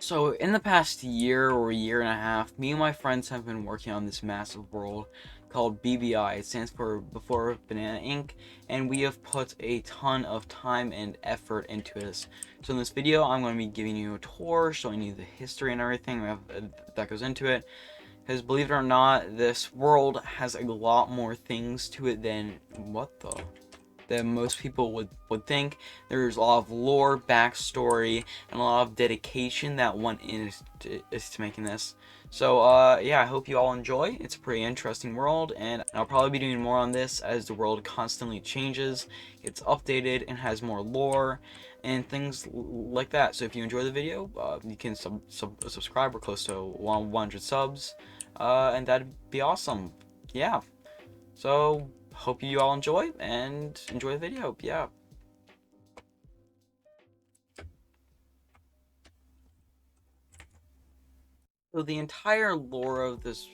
So in the past year or year and a half, me and my friends have been working on this massive world called BBI. It stands for Before Banana Inc. And we have put a ton of time and effort into this. So in this video, I'm going to be giving you a tour, showing you the history and everything that goes into it. Because believe it or not, this world has a lot more things to it than most people would think. There's a lot of lore, backstory, and a lot of dedication that went into making this. So yeah, I hope you all enjoy. It's a pretty interesting world, and I'll probably be doing more on this as the world constantly changes, it's updated, and has more lore and things like that. So if you enjoy the video, you can subscribe. We're close to 100 subs, and that'd be awesome. Yeah. So hope you all enjoy the video. Yeah. So the entire lore of this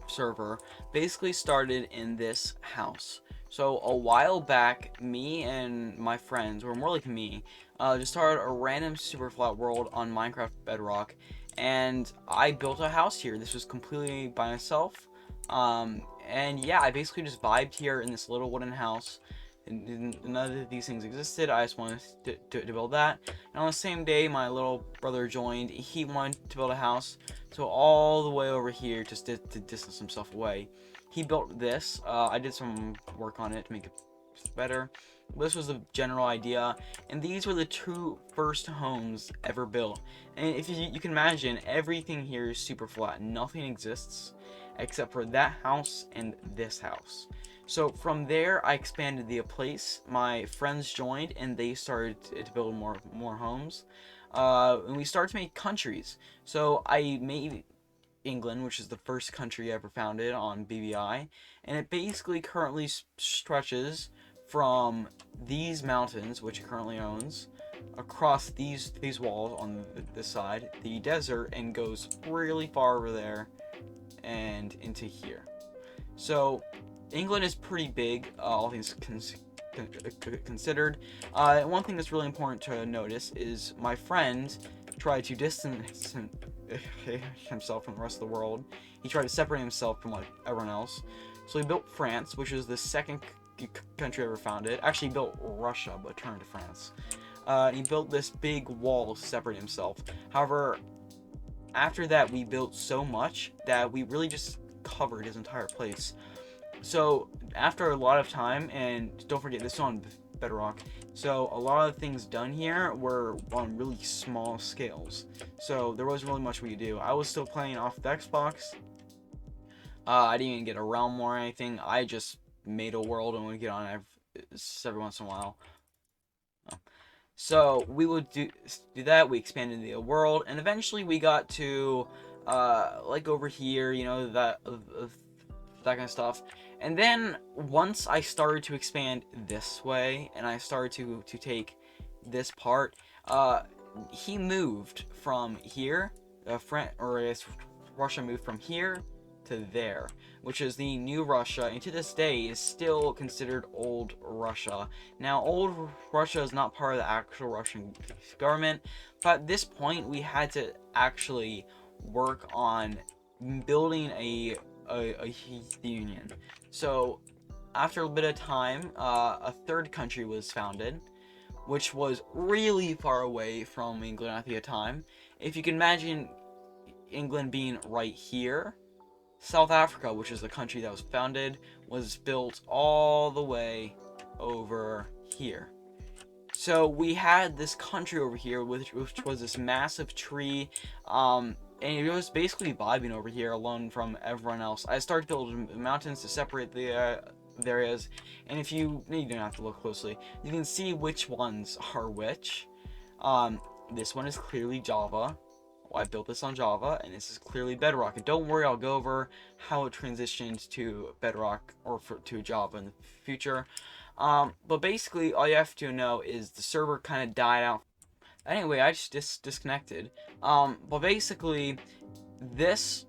server basically started in this house. So a while back, me and my friends, or more like me, just started a random super flat world on Minecraft Bedrock, and I built a house here. This was completely by myself. And yeah, I basically just vibed here in this little wooden house. And none of these things existed. I just wanted to build that. And on the same day, my little brother joined. He wanted to build a house. So all the way over here, just to distance himself away, he built this. I did some work on it to make it better. This was the general idea, and these were the two first homes ever built. And if you can imagine, everything here is super flat. Nothing exists except for that house and this house. So from there, I expanded the place. My friends joined, and they started to build more homes. And we started to make countries. So I made England, which is the first country ever founded on BBI, and it basically currently stretches from these mountains, which it currently owns, across these walls on this side, the desert, and goes really far over there and into here. So England is pretty big, all things considered. One thing that's really important to notice is my friend tried to distance himself from the rest of the world. He tried to separate himself from like everyone else. So he built France, which is the second country ever founded. Actually, he built Russia, but turned to France. He built this big wall to separate himself. However, after that, we built so much that we really just covered his entire place. So after a lot of time, and don't forget this is on Bedrock, so a lot of things done here were on really small scales. So there wasn't really much we could do. I was still playing off the Xbox. I didn't even get a realm or anything. I just made a world and would get on every once in a while. So we would do that. We expanded the world, and eventually we got to like over here, you know, that kind of stuff. And then once I started to expand this way, and I started to take this part, he moved from here, Russia moved from here to there, which is the new Russia, and to this day is still considered old Russia. Now, old Russia is not part of the actual Russian government, but at this point we had to actually work on building a union. So after a bit of time, a third country was founded, which was really far away from England at the time. If you can imagine England being right here, South Africa, which is the country that was founded, was built all the way over here. So we had this country over here, which was this massive tree, and it was basically vibing over here alone from everyone else. I started building mountains to separate the areas, and if you don't have to look closely, you can see which ones are which. This one is clearly Java. Well, I built this on Java, and this is clearly Bedrock. And don't worry, I'll go over how it transitioned to Bedrock or to Java in the future. But basically, all you have to know is the server kind of died out. Anyway, I just disconnected. But basically, this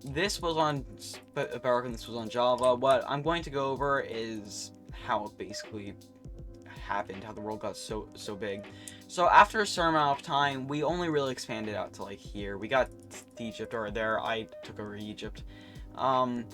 was on Bedrock and this was on Java. What I'm going to go over is how it basically happened, how the world got so big. So after a certain amount of time, we only really expanded out to like here. We got Egypt or there. I took over Egypt. Um,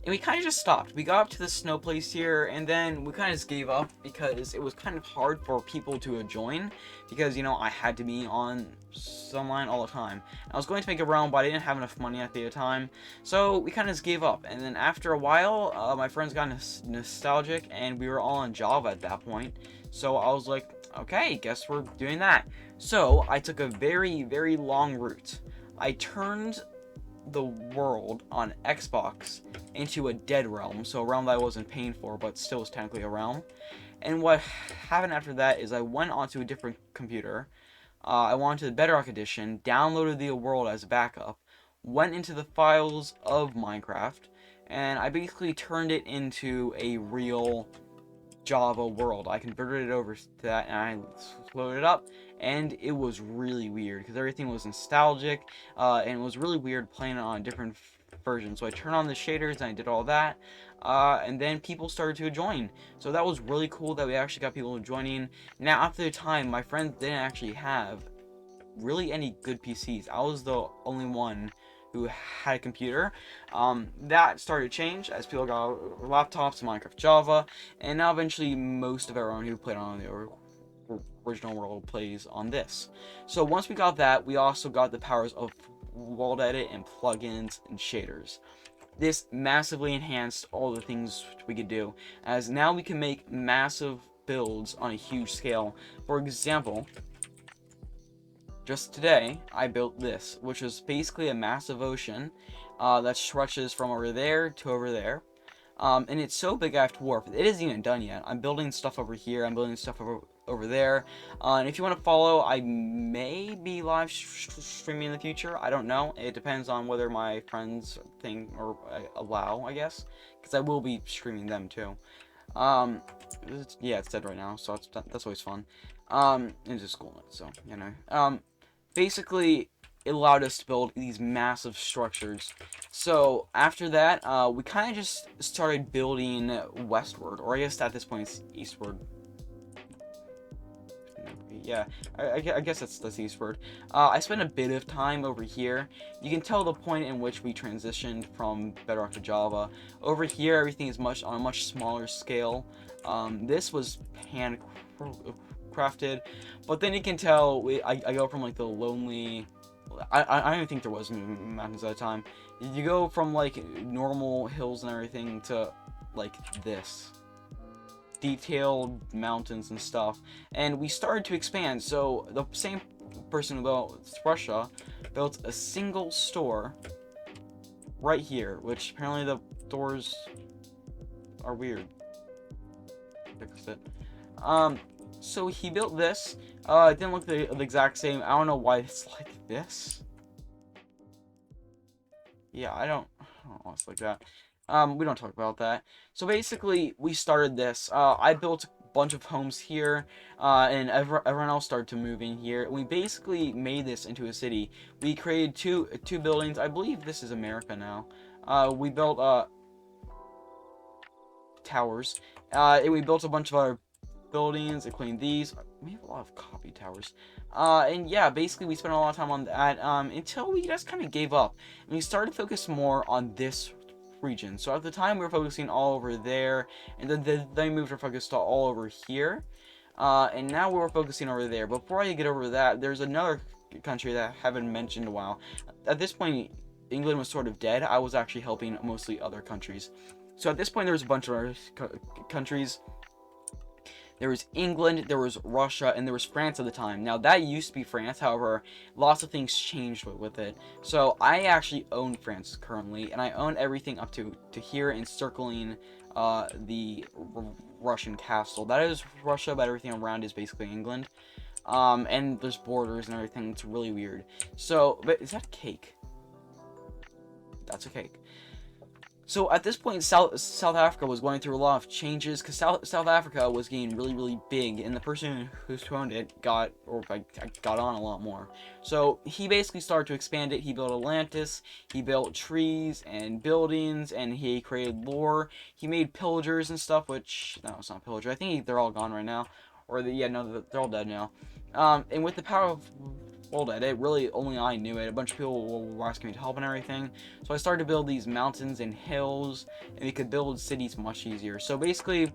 and we kind of just stopped. We got up to the snow place here, and then we kind of just gave up because it was kind of hard for people to join, because you know I had to be on Sunline all the time. I was going to make a realm, but I didn't have enough money at the time, so we kind of just gave up. And then after a while, my friends got nostalgic, and we were all on Java at that point. So I was like, okay, guess we're doing that. So I took a very, very long route. I turned the world on Xbox into a dead realm, so a realm that I wasn't paying for, but still was technically a realm. And what happened after that is I went onto a different computer. I went to the Bedrock Edition, downloaded the world as a backup, went into the files of Minecraft, and I basically turned it into a real Java world. I converted it over to that, and I loaded it up, and it was really weird because everything was nostalgic, and it was really weird playing it on a different version. So I turned on the shaders and I did all that, and then people started to join. So that was really cool that we actually got people joining. Now after the time, my friends didn't actually have really any good PCs. I was the only one who had a computer. That started to change as people got laptops, Minecraft, Java, and now eventually most of everyone who played on the original world plays on this. So once we got that, we also got the powers of world edit and plugins and shaders. This massively enhanced all the things we could do, as now we can make massive builds on a huge scale. For example, just today, I built this, which is basically a massive ocean that stretches from over there to over there. And it's so big I have to warp. It isn't even done yet. I'm building stuff over here. I'm building stuff over there. And if you want to follow, I may be live streaming in the future. I don't know. It depends on whether my friends think or allow, I guess. Because I will be streaming them too. Yeah, it's dead right now, so that's always fun. It's just cool, so, you know. Basically, it allowed us to build these massive structures. So after that, we kind of just started building westward, or I guess at this point it's eastward. Yeah, I guess that's eastward. I spent a bit of time over here. You can tell the point in which we transitioned from Bedrock to Java. Over here, everything is on a much smaller scale. This was handcrafted, but then you can tell I go from like the lonely. I don't even think there was mountains at the time. You go from like normal hills and everything to like this detailed mountains and stuff, and we started to expand. So the same person who built Russia built a single store right here, which apparently the doors are weird. Fixed it. So he built this. It didn't look the exact same. I don't know why it's like this. Yeah, I don't know why it's like that. We don't talk about that. So basically, we started this. I built a bunch of homes here, and everyone else started to move in here. We basically made this into a city. We created two buildings. I believe this is America now. We built towers. And we built a bunch of other buildings, including these. We have a lot of copy towers. And yeah, basically we spent a lot of time on that until we just kind of gave up. And we started to focus more on this region. So at the time we were focusing all over there, and then we moved our focus to all over here. And now we're focusing over there. Before I get over that, there's another country that I haven't mentioned in a while. At this point, England was sort of dead. I was actually helping mostly other countries. So at this point, there was a bunch of other countries. There was England, there was Russia, and there was France at the time. Now, that used to be France, however, lots of things changed with it. So, I actually own France currently, and I own everything up to here, encircling the Russian castle. That is Russia, but everything around is basically England. And there's borders and everything. It's really weird. So, but is that a cake? That's a cake. So at this point, South Africa was going through a lot of changes, because South Africa was getting really big, and the person who owned it got on a lot more. So he basically started to expand it. He built Atlantis, he built trees and buildings, and he created lore. He made pillagers and stuff, which no, it's not pillager. I think they're all gone right now. Yeah, no, they're all dead now. And with the power of World Edit, really only I knew it. A bunch of people were asking me to help and everything. So I started to build these mountains and hills, and we could build cities much easier. So basically,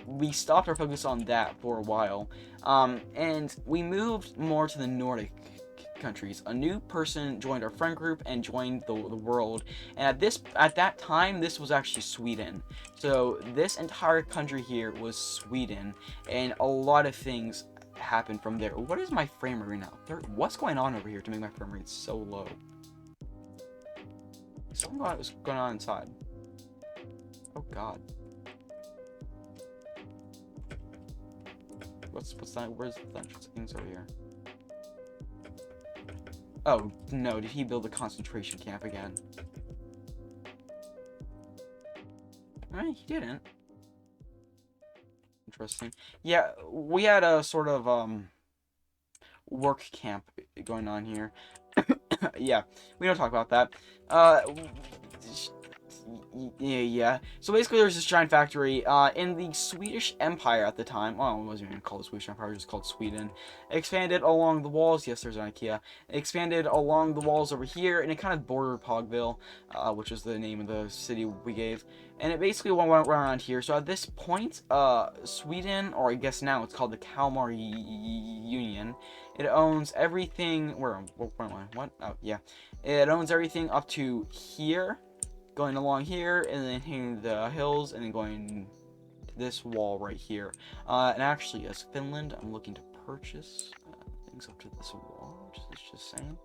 we stopped our focus on that for a while, and we moved more to the Nordic countries. A new person joined our friend group and joined the world, and at that time this was actually Sweden. So this entire country here was Sweden, and a lot of things happened from there. What is my frame rate now? What's going on over here to make my frame rate so low? Something was going on inside. Oh god. What's that? Where's the things over here? Oh no, did he build a concentration camp again? He didn't. Interesting. Yeah, we had a sort of work camp going on here. Yeah, we don't talk about that. Yeah. So basically, there's this giant factory in the Swedish Empire at the time. Well, it wasn't even called the Swedish Empire; it was just called Sweden. It expanded along the walls. Yes, there's an IKEA. It expanded along the walls over here, and it kind of bordered Pogville, which is the name of the city we gave. And it basically went around here. So at this point, Sweden, or I guess now it's called the Kalmar Union, it owns everything. Where am I? What? Oh, yeah. It owns everything up to here, going along here, and then hitting the hills, and then going to this wall right here. And actually, as Finland, I'm looking to purchase things up to this wall, just saying.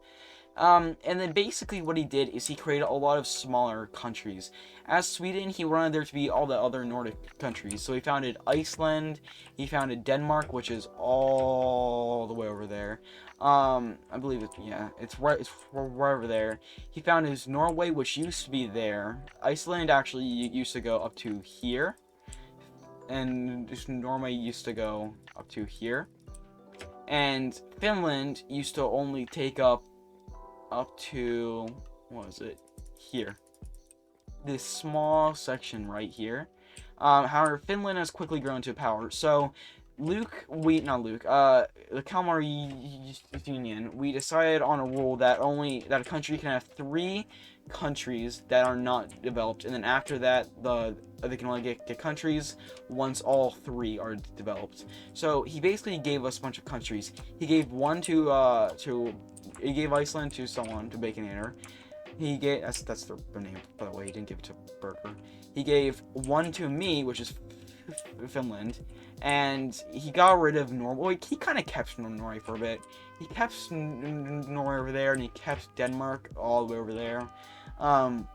And then basically what he did is he created a lot of smaller countries. As Sweden, he wanted there to be all the other Nordic countries. So he founded Iceland, he founded Denmark, which is all the way over there. I believe it's right over there. He founded Norway, which used to be there. Iceland actually used to go up to here. And Norway used to go up to here. And Finland used to only take up to, what was it, here, this small section right here. However, Finland has quickly grown to power. So the Kalmar Union, we decided on a rule that a country can have 3 countries that are not developed, and then after that they can only get countries once all 3 are developed. So he basically gave us a bunch of countries. He gave one he gave Iceland to someone, to Baconator. He gave, that's the name, by the way, he didn't give it to Burger. He gave one to me, which is Finland, and he got rid of Norway. He kind of kept Norway for a bit. He kept Norway over there, and he kept Denmark all the way over there. And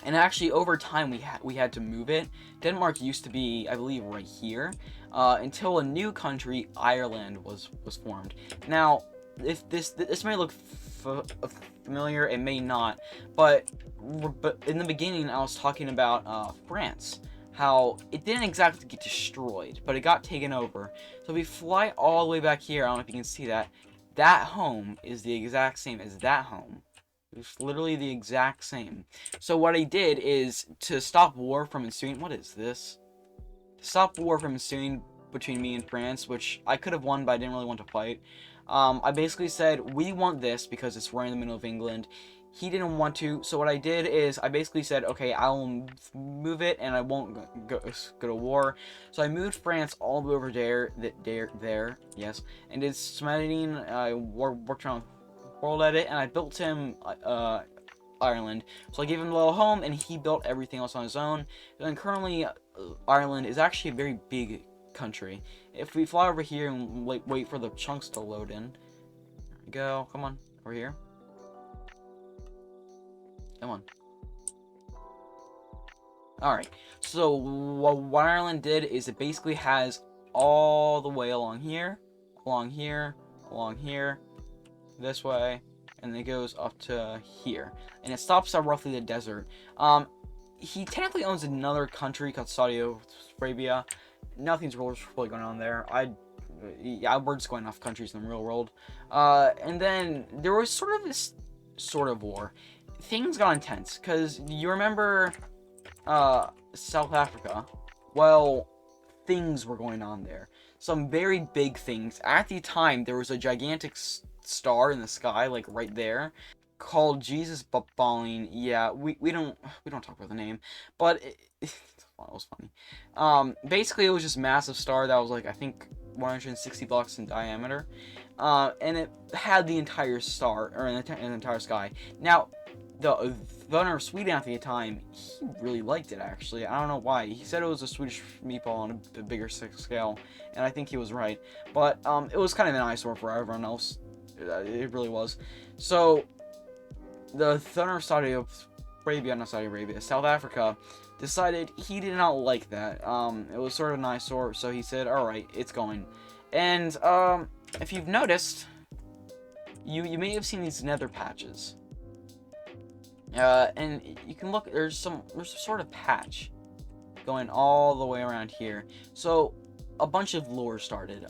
actually, over time, we had to move it. Denmark used to be, I believe, right here, until a new country, Ireland, was formed. Now, if this may look familiar, it may not, but in the beginning I was talking about France, how it didn't exactly get destroyed, but it got taken over. So if we fly all the way back here, I don't know if you can see that, that home is the exact same as that home. It's literally the exact same. So what I did is, to stop war from ensuing, what is this? To stop war from ensuing between me and France, which I could have won, but I didn't really want to fight. I basically said, we want this because it's right in the middle of England. He didn't want to, so what I did is I basically said, okay, I'll move it and I won't go to war. So I moved France all the way over there, yes, and did some editing. I worked around World Edit, and I built him Ireland. So I gave him a little home, and he built everything else on his own. And currently, Ireland is actually a very big country. If we fly over here and wait for the chunks to load in, there we go. Come on, over here. Come on. Alright, so what Ireland did is it basically has all the way along here, along here, along here, this way, and it goes up to here. And it stops at roughly the desert. He technically owns another country called Saudi Arabia. Nothing's really going on there. We're just going off countries in the real world. And then there was sort of this sort of war. Things got intense, because you remember South Africa? Well, things were going on there. some very big things. At the time, there was a gigantic star in the sky, like right there, called Jesus Balling. Yeah, we don't talk about the name, but it was funny. Basically, it was just massive star that was like, I think, 160 blocks in diameter, and it had the entire star, or the entire sky. Now, the governor of Sweden at the time, he really liked it, actually. I don't know why. He said it was a Swedish meatball on a bigger scale, and I think he was right. But it was kind of an eyesore for everyone else. It really was. So, the governor of Saudi Arabia, not Saudi Arabia, South Africa, decided he did not like that. It was sort of an eyesore, so he said, alright, it's going. And, if you've noticed, you may have seen these nether patches. And you can look, there's a sort of patch going all the way around here. So, a bunch of lore started.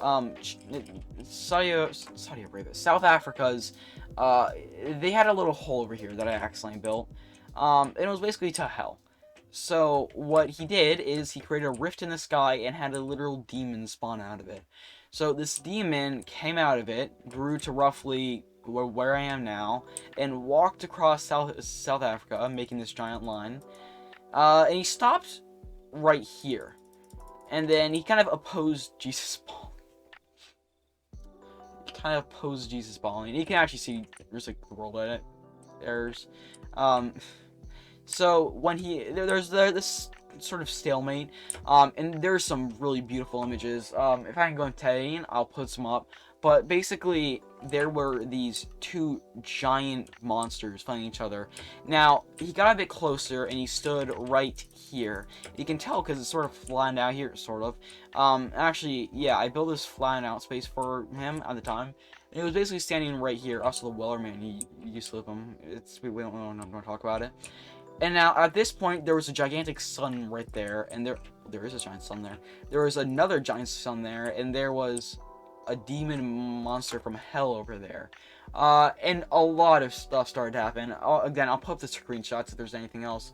Saudi Arabia, South Africa's, they had a little hole over here that I accidentally built. And it was basically to hell. So, what he did is he created a rift in the sky and had a literal demon spawn out of it. So, this demon came out of it, grew to roughly where I am now, and walked across South Africa, making this giant line. And he stopped right here. And then he kind of opposed Jesus Balling. You can actually see there's like world edit errors. So when there's this sort of stalemate, and there's some really beautiful images. If I can go into editing, I'll put some up. But basically, there were these two giant monsters fighting each other. Now, he got a bit closer, and he stood right here. You can tell because it's sort of flattened out here, sort of. Actually, yeah, I built this flattened out space for him at the time. And he was basically standing right here. Also, the Wellerman, he used to live him. We don't talk about it. And now, at this point, there was a gigantic sun right there, and there is a giant sun there. There was another giant sun there, and there was a demon monster from hell over there. And a lot of stuff started to happen. Again, I'll put up the screenshots if there's anything else.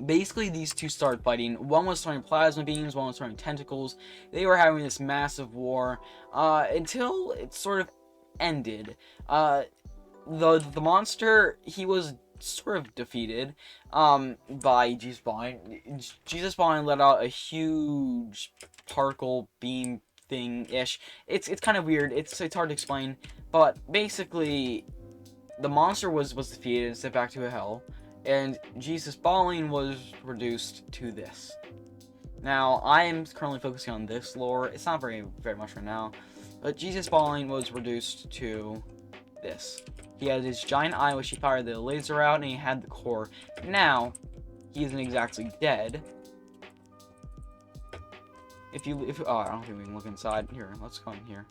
Basically, these two started fighting. One was throwing plasma beams, one was throwing tentacles. They were having this massive war, until it sort of ended. The monster, he was sort of defeated by Jesus Balling. Jesus Balling let out a huge particle beam thing-ish. It's kind of weird. It's hard to explain, but basically, the monster was defeated and sent back to hell, and Jesus Balling was reduced to this. Now, I am currently focusing on this lore. It's not very much right now, but Jesus Balling was reduced to this. He had his giant eye, which he fired the laser out, and he had the core. Now, he isn't exactly dead. Oh, I don't think we can look inside. Here, let's go in here.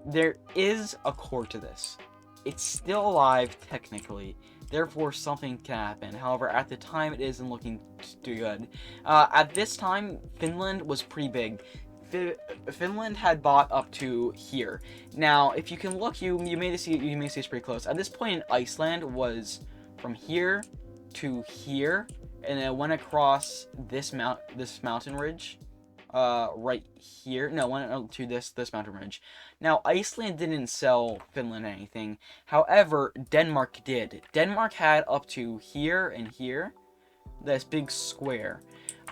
There is a core to this. It's still alive, technically. Therefore, something can happen. However, at the time, it isn't looking too good. At this time, Finland was pretty big. Finland had bought up to here. Now, if you can look, you may see it's pretty close. At this point, Iceland was from here to here, and it went across this mountain ridge, right here. No, went to this mountain ridge. Now, Iceland didn't sell Finland anything. However, Denmark did. Denmark had up to here and here, this big square.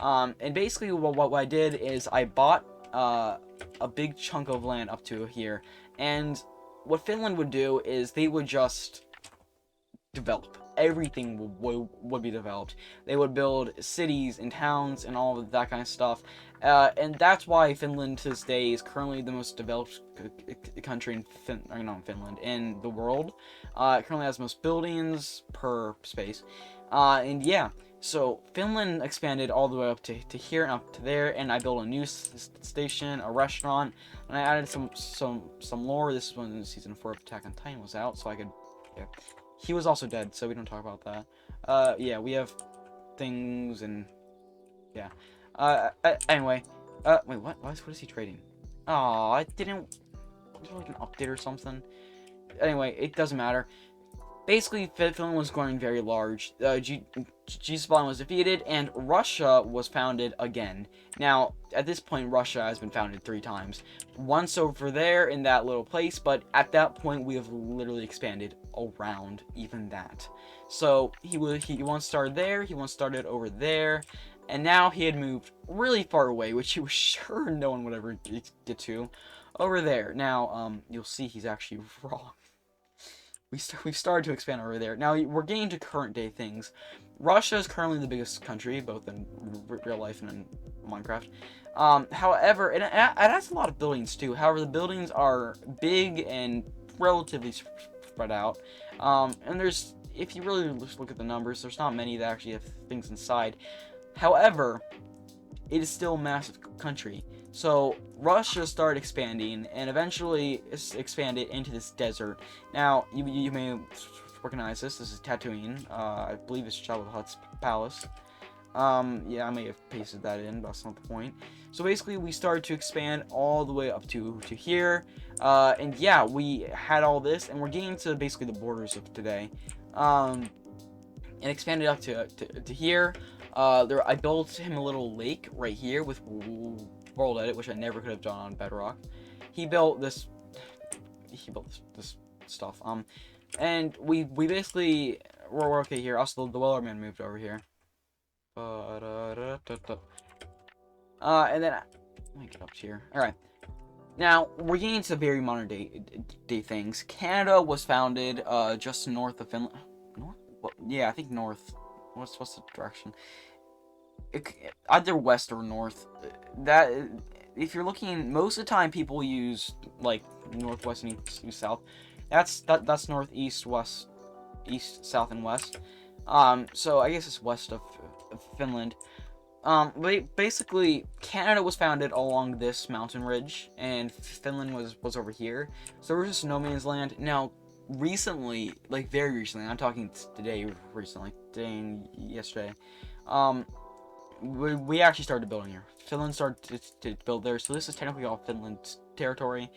And basically, what I did is I bought a big chunk of land up to here, and what Finland would do is they would just develop. Everything would be developed. They would build cities and towns and all of that kind of stuff, and that's why Finland to this day is currently the most developed country in Finland in the world. It currently has the most buildings per space, and yeah. So, Finland expanded all the way up to here and up to there, and I built a new station, a restaurant, and I added some lore. This is when Season 4 of Attack on Titan was out, so I could... Yeah. He was also dead, so we don't talk about that. Yeah, we have things, and... Yeah. Anyway. Wait, what? What is he trading? Aw, I didn't... Was there like an update or something? Anyway, it doesn't matter. Basically, Finland was growing very large. G-Spawn was defeated, and Russia was founded again. Now, at this point, Russia has been founded 3 times. Once over there in that little place, but at that point, we have literally expanded around even that. So, he once started there, he once started over there, and now he had moved really far away, which he was sure no one would ever get to, over there. Now, you'll see he's actually wrong. We've started to expand over there. Now, we're getting to current day things. Russia is currently the biggest country, both in real life and in Minecraft. However, it has a lot of buildings too. However, the buildings are big and relatively spread out. And if you really look at the numbers, there's not many that actually have things inside. However, it is still a massive country. So Russia started expanding, and eventually expanded into this desert. Now, you may recognize this. This is Tatooine. I believe it's Jabba the Hutt's palace. Yeah, I may have pasted that in, but that's not the point. So basically, we started to expand all the way up to here. And yeah, we had all this, and we're getting to basically the borders of today. And expanded up to here. I built him a little lake right here with world edit, which I never could have done on Bedrock. He built this stuff. And we basically we're okay here. Also, the Wellerman moved over here. And then let me get up here. All right. Now we're getting to very modern day things. Canada was founded just north of Finland. North? Well, yeah, I think north. What's the direction? Either west or north. That if you're looking, most of the time people use like northwest and east south. That's northeast, west, east, south, and west. So I guess it's west of Finland. But basically, Canada was founded along this mountain ridge, and Finland was over here. So we're just no man's land. Now, recently, like very recently, I'm talking today and yesterday. We actually started building here. Finland started to build there, so this is technically all Finland's territory,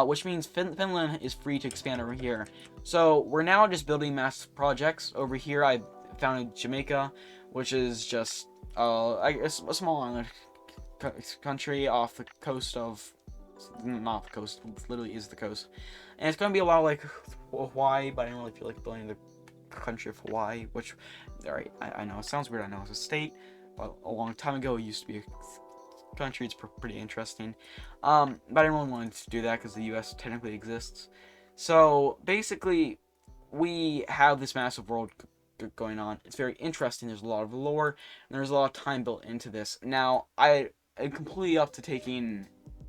which means Finland is free to expand over here. So we're now just building massive projects. Over here, I founded Jamaica, which is just I guess a small island country off the coast of, not the coast, it literally is the coast, and it's gonna be a lot like Hawaii, but I didn't really feel like building the country of Hawaii, which, alright, I know it sounds weird, I know it's a state. But a long time ago, it used to be a country. It's pretty interesting. But I didn't really want to do that because the U.S. technically exists. So basically, we have this massive world going on. It's very interesting. There's a lot of lore, and there's a lot of time built into this. Now, I'm completely up to taking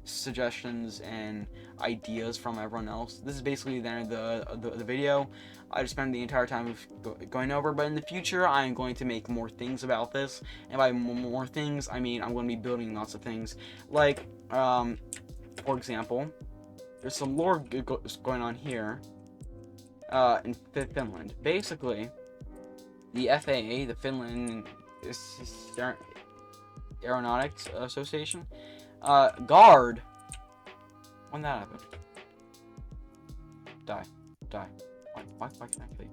suggestions and ideas from everyone else. This is basically the end of the video. I just spent the entire time going over, but in the future I am going to make more things about this, and by more things I mean I'm going to be building lots of things, like for example, there's some lore going on here in Finland. Basically, the FAA, the Finland Aeronautics Association, guard. When that happened? Die. Why can I kill you?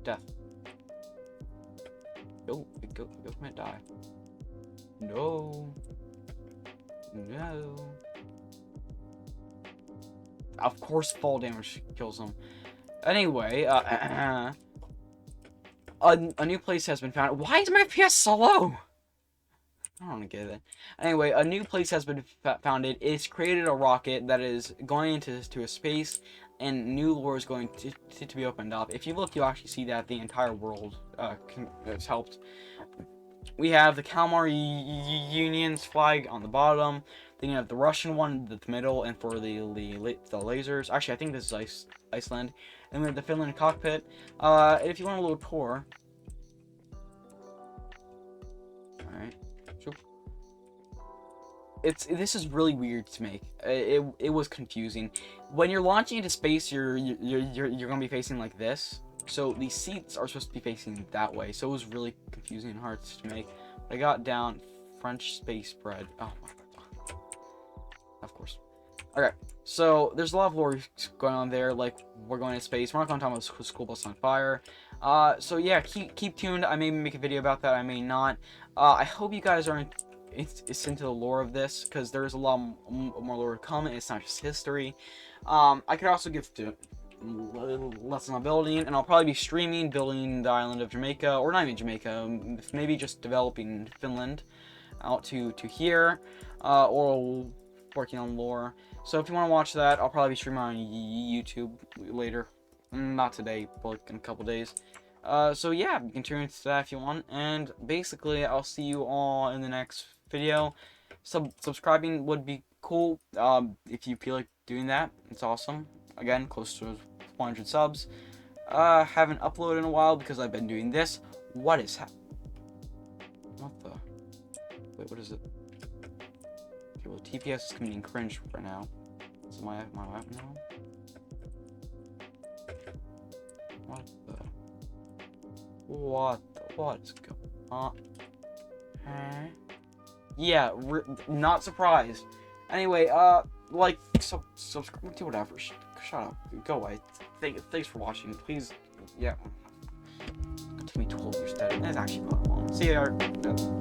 Death. Go commit die. No. Of course fall damage kills them. Anyway, a new place has been found. Why is my FPS so low? I don't get it. Anyway, a new place has been founded. It's created a rocket that is going into a space, and new lore is going to be opened up. If you look, you'll actually see that the entire world has helped. We have the Kalmar Union's flag on the bottom. Then you have the Russian one in the middle, and for the lasers. Actually, I think this is Iceland. And we have the Finland cockpit. If you want a little tour. Alright. This is really weird to make. It was confusing. When you're launching into space, you're gonna be facing like this. So these seats are supposed to be facing that way. So it was really confusing and hard to make. But I got down French space bread. Oh my god. Of course. Okay. So there's a lot of lore going on there. Like, we're going to space. We're not going to talk about school bus on fire. So yeah, keep tuned. I may make a video about that. I may not. I hope you guys are it's into the lore of this, because there's a lot more lore to come. It's not just history. I could also give lesson on building, and I'll probably be streaming building the island of Jamaica, or not even Jamaica, maybe just developing Finland out to here, or working on lore. So if you want to watch that, I'll probably be streaming on YouTube later. Not today, but like in a couple days. So yeah, you can tune into that if you want. And basically, I'll see you all in the next video. Subscribing would be cool. If you feel like doing that, it's awesome. Again, close to 400 subs. Haven't uploaded in a while because I've been doing this. What is what the? Wait, what is it? Okay, well, TPS is coming in cringe right now. So my app now? What the? What is going on? Huh? Yeah, not surprised. Anyway, like, subscribe to whatever. Shut up. Go away. Thanks for watching. Please, yeah. It took me 12 years to edit. That's actually about long. See you.